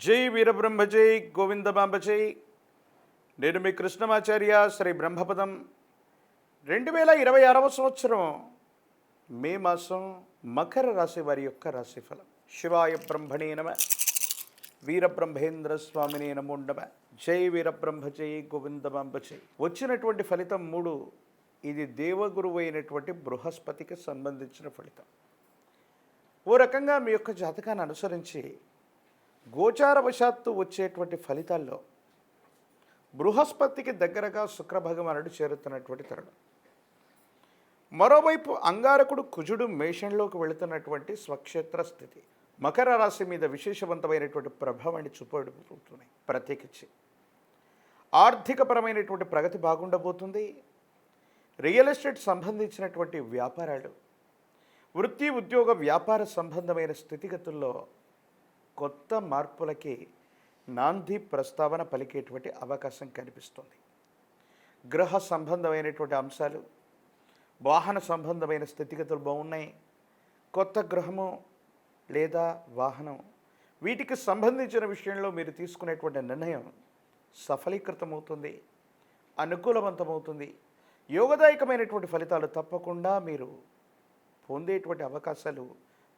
జై వీరబ్రహ్మ జై గోవిందమాంబ జై. నేను మీ కృష్ణమాచార్య శ్రీ బ్రహ్మపదం. 2026వ సంవత్సరం మే మాసం మకర రాశి వారి యొక్క రాశిఫలం. శివాయ బ్రహ్మణే నమ, వీరబ్రహ్మేంద్ర స్వామినే నమో నమ. జై వీరబ్రహ్మ జై గోవిందమాంబ జై. వచ్చినటువంటి ఫలితం 3. ఇది దేవగురువు అయినటువంటి బృహస్పతికి సంబంధించిన ఫలితం. ఓ రకంగా మీ యొక్క జాతకాన్ని అనుసరించి గోచారవశాత్తు వచ్చేటువంటి ఫలితాల్లో బృహస్పతికి దగ్గరగా శుక్రభగవానుడు చేరుతున్నటువంటి తరుణం. మరోవైపు అంగారకుడు కుజుడు మేషంలోకి వెళుతున్నటువంటి స్వక్షేత్ర స్థితి మకర రాశి మీద విశేషవంతమైనటువంటి ప్రభావాన్ని చూపబడుతున్నాయి. ప్రత్యేకించి ఆర్థికపరమైనటువంటి ప్రగతి బాగుండబోతుంది. రియల్ ఎస్టేట్ సంబంధించినటువంటి వ్యాపారాలు, వృత్తి ఉద్యోగ వ్యాపార సంబంధమైన స్థితిగతుల్లో కొత్త మార్పులకి నాంది ప్రస్తావన పలికేటువంటి అవకాశం కనిపిస్తుంది. గృహ సంబంధమైనటువంటి అంశాలు, వాహన సంబంధమైన స్థితిగతులు బాగున్నాయి. కొత్త గృహము లేదా వాహనం, వీటికి సంబంధించిన విషయంలో మీరు తీసుకునేటువంటి నిర్ణయం సఫలీకృతమవుతుంది, అనుకూలవంతమవుతుంది. యోగదాయకమైనటువంటి ఫలితాలు తప్పకుండా మీరు పొందేటువంటి అవకాశాలు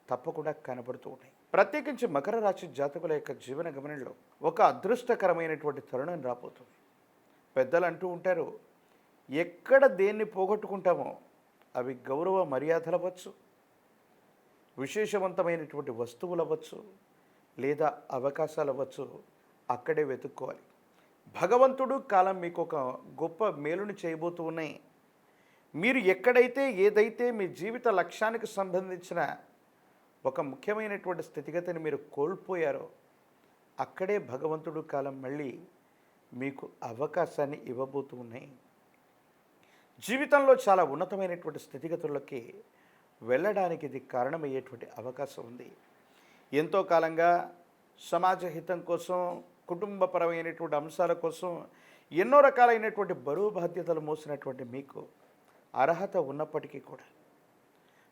తప్పకుండా కనబడుతూ ఉన్నాయి. ప్రత్యేకించి మకర రాశి జాతకుల యొక్క జీవన గమనంలో ఒక అదృష్టకరమైనటువంటి తరుణం రాబోతుంది. పెద్దలు అంటూ ఉంటారు, ఎక్కడ దేన్ని పోగొట్టుకుంటామో అవి గౌరవ మర్యాదలు అవ్వచ్చు, విశేషవంతమైనటువంటి వస్తువులు అవ్వచ్చు, లేదా అవకాశాలు అవ్వచ్చు, అక్కడే వెతుక్కోవాలి. భగవంతుడు కాలం మీకు ఒక గొప్ప మేలుని చేయబోతూ ఉన్నాయి. మీరు ఎక్కడైతే ఏదైతే మీ జీవిత లక్ష్యానికి సంబంధించిన ఒక ముఖ్యమైనటువంటి స్థితిగతిని మీరు కోల్పోయారో అక్కడే భగవంతుడు కాలం మళ్ళీ మీకు అవకాశాన్ని ఇవ్వబోతూ ఉన్నాయి. జీవితంలో చాలా ఉన్నతమైనటువంటి స్థితిగతుల్లోకి వెళ్ళడానికి ఇది కారణమయ్యేటువంటి అవకాశం ఉంది. ఎంతో కాలంగా సమాజ హితం కోసం, కుటుంబపరమైనటువంటి అంశాల కోసం ఎన్నో రకాలైనటువంటి బరువు బాధ్యతలు మోసినటువంటి మీకు అర్హత ఉన్నప్పటికీ కూడా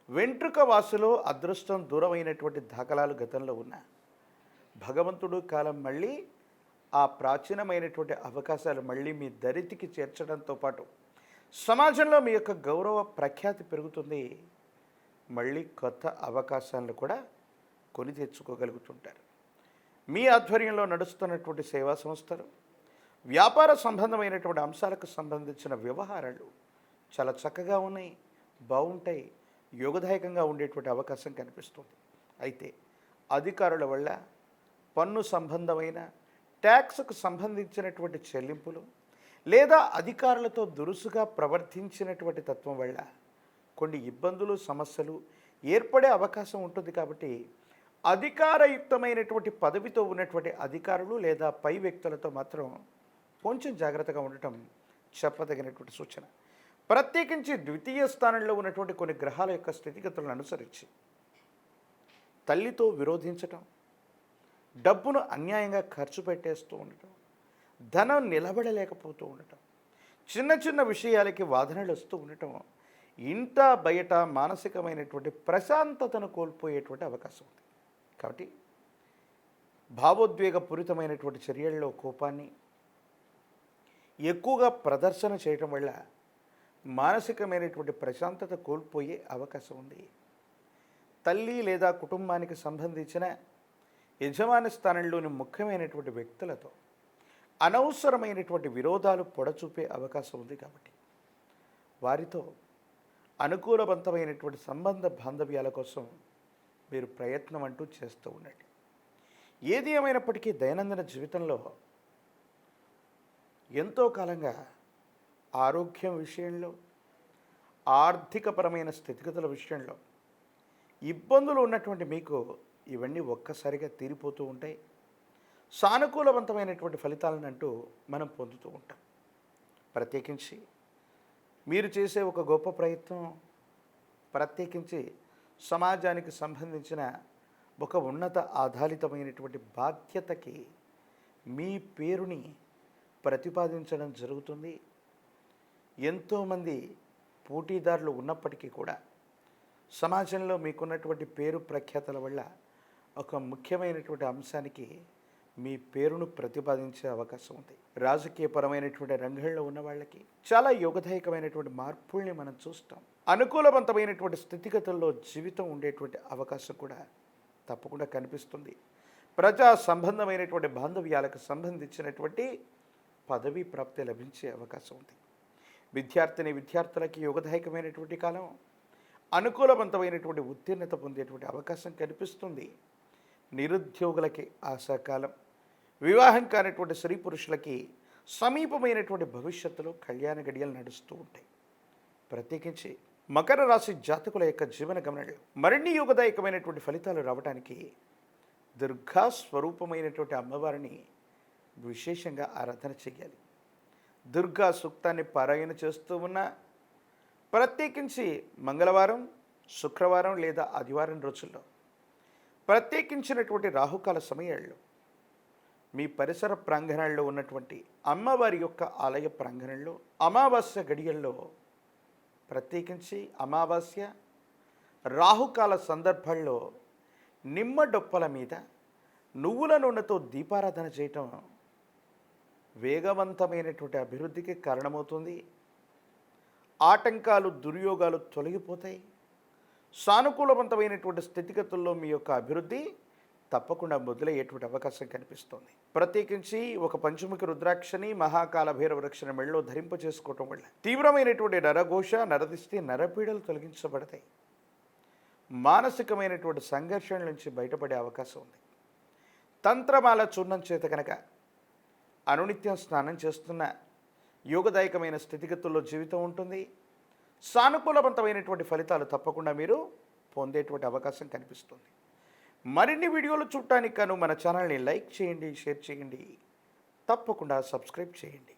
వెంట్రుక వాసులో అదృష్టం దూరమైనటువంటి దాఖలాలు గతంలో ఉన్న భగవంతుడు కాలం మళ్ళీ ఆ ప్రాచీనమైనటువంటి అవకాశాలు మళ్ళీ మీ దరితికి చేర్చడంతో పాటు సమాజంలో మీ యొక్క గౌరవ ప్రఖ్యాతి పెరుగుతుంది. మళ్ళీ కొత్త అవకాశాలను కూడా కొని తెచ్చుకోగలుగుతుంటారు. మీ ఆధ్వర్యంలో నడుస్తున్నటువంటి సేవా సంస్థలు, వ్యాపార సంబంధమైనటువంటి అంశాలకు సంబంధించిన వ్యవహారాలు చాలా చక్కగా ఉన్నాయి, బాగుంటాయి, యోగదాయకంగా ఉండేటువంటి అవకాశం కనిపిస్తుంది. అయితే అధికారుల వల్ల పన్ను సంబంధమైన ట్యాక్స్కు సంబంధించినటువంటి చెల్లింపులు లేదా అధికారులతో దురుసుగా ప్రవర్తించినటువంటి తత్వం వల్ల కొన్ని ఇబ్బందులు, సమస్యలు ఏర్పడే అవకాశం ఉంటుంది. కాబట్టి అధికారయుక్తమైనటువంటి పదవితో ఉన్నటువంటి అధికారులు లేదా పై వ్యక్తులతో మాత్రం కొంచెం జాగ్రత్తగా ఉండటం చెప్పదగినటువంటి సూచన. ప్రత్యేకించి ద్వితీయ స్థానంలో ఉన్నటువంటి కొన్ని గ్రహాల యొక్క స్థితిగతులను అనుసరించి తల్లితో విరోధించటం, డబ్బును అన్యాయంగా ఖర్చు పెట్టేస్తూ ఉండటం, ధనం నిలబడలేకపోతూ ఉండటం, చిన్న చిన్న విషయాలకి వాదనలు వస్తూ ఉండటం, ఇంట బయట మానసికమైనటువంటి ప్రశాంతతను కోల్పోయేటువంటి అవకాశం ఉంది. కాబట్టి భావోద్వేగపూరితమైనటువంటి చర్యల్లో కోపాన్ని ఎక్కువగా ప్రదర్శన చేయటం వల్ల మానసికమైనటువంటి ప్రశాంతత కోల్పోయే అవకాశం ఉంది. తల్లి లేదా కుటుంబానికి సంబంధించిన యజమాని స్థానంలోని ముఖ్యమైనటువంటి వ్యక్తులతో అనవసరమైనటువంటి విరోధాలు పొడచూపే అవకాశం ఉంది. కాబట్టి వారితో అనుకూలవంతమైనటువంటి సంబంధ బాంధవ్యాల కోసం మీరు ప్రయత్నం అంటూ చేస్తూ ఉండండి. ఏది ఏమైనప్పటికీ దైనందిన జీవితంలో ఎంతో కాలంగా ఆరోగ్యం విషయంలో, ఆర్థికపరమైన స్థితిగతుల విషయంలో ఇబ్బందులు ఉన్నటువంటి మీకు ఇవన్నీ ఒక్కసారిగా తీరిపోతూ ఉంటాయి. సానుకూలవంతమైనటువంటి ఫలితాలను అంటూ మనం పొందుతూ ఉంటాం. ప్రత్యేకించి మీరు చేసే ఒక గొప్ప ప్రయత్నం, ప్రత్యేకించి సమాజానికి సంబంధించిన ఒక ఉన్నత ఆధారితమైనటువంటి బాధ్యతకి మీ పేరుని ప్రతిపాదించడం జరుగుతుంది. ఎంతోమంది పోటీదారులు ఉన్నప్పటికీ కూడా సమాజంలో మీకున్నటువంటి పేరు ప్రఖ్యాతల వల్ల ఒక ముఖ్యమైనటువంటి అంశానికి మీ పేరును ప్రతిపాదించే అవకాశం ఉంది. రాజకీయపరమైనటువంటి రంగంలో ఉన్న వాళ్ళకి చాలా యోగదాయకమైనటువంటి మార్పుల్ని మనం చూస్తాం. అనుకూలవంతమైనటువంటి స్థితిగతుల్లో జీవితం ఉండేటువంటి అవకాశం కూడా తప్పకుండా కనిపిస్తుంది. ప్రజా సంబంధమైనటువంటి బాంధవ్యాలకు సంబంధించినటువంటి పదవీ ప్రాప్తి లభించే అవకాశం ఉంది. విద్యార్థులకి యోగదాయకమైనటువంటి కాలం. అనుకూలవంతమైనటువంటి ఉత్తీర్ణత పొందేటువంటి అవకాశం కనిపిస్తుంది. నిరుద్యోగులకి ఆశాకాలం. వివాహం కానిటువంటి స్త్రీ పురుషులకి సమీపమైనటువంటి భవిష్యత్తులో కళ్యాణ గడియలు నడుస్తూ ఉంటాయి. ప్రత్యేకించి మకర రాశి జాతకుల యొక్క జీవన గమనంలో మరిన్ని యోగదాయకమైనటువంటి ఫలితాలు రావడానికి దుర్గా స్వరూపమైనటువంటి అమ్మవారిని విశేషంగా ఆరాధన చేయాలి. దుర్గా సూక్తాన్ని పారాయణ చేస్తూ ఉన్న ప్రత్యేకించి మంగళవారం, శుక్రవారం లేదా ఆదివారం రోజుల్లో ప్రత్యేకించినటువంటి రాహుకాల సమయాల్లో మీ పరిసర ప్రాంగణాల్లో ఉన్నటువంటి అమ్మవారి యొక్క ఆలయ ప్రాంగణంలో అమావాస్య గడియల్లో ప్రత్యేకించి అమావాస్య రాహుకాల సందర్భాల్లో నిమ్మ డొప్పల మీద నువ్వుల నూనెతో దీపారాధన చేయటం వేగవంతమైనటువంటి అభివృద్ధికి కారణమవుతుంది. ఆటంకాలు, దుర్యోగాలు తొలగిపోతాయి. సానుకూలవంతమైనటువంటి స్థితిగతుల్లో మీ యొక్క అభివృద్ధి తప్పకుండా మొదలయ్యేటువంటి అవకాశం కనిపిస్తుంది. ప్రత్యేకించి ఒక పంచముఖి రుద్రాక్షని మహాకాల భైరవ వృక్షని మెళ్ళలో ధరింప చేసుకోవటం వల్ల తీవ్రమైనటువంటి నరఘోష, నరదిష్టి, నరపీడలు తొలగించబడతాయి. మానసికమైనటువంటి సంఘర్షణ నుంచి బయటపడే అవకాశం ఉంది. తంత్రమాల చూర్ణం చేత కనుక అనునిత్యం స్నానం చేస్తున్న యోగదాయకమైన స్థితిగతుల్లో జీవితం ఉంటుంది. సానుకూలవంతమైనటువంటి ఫలితాలు తప్పకుండా మీరు పొందేటువంటి అవకాశం కనిపిస్తుంది. మరిన్ని వీడియోలు చూడటానికి గాను మన ఛానల్ని లైక్ చేయండి, షేర్ చేయండి, తప్పకుండా సబ్స్క్రైబ్ చేయండి.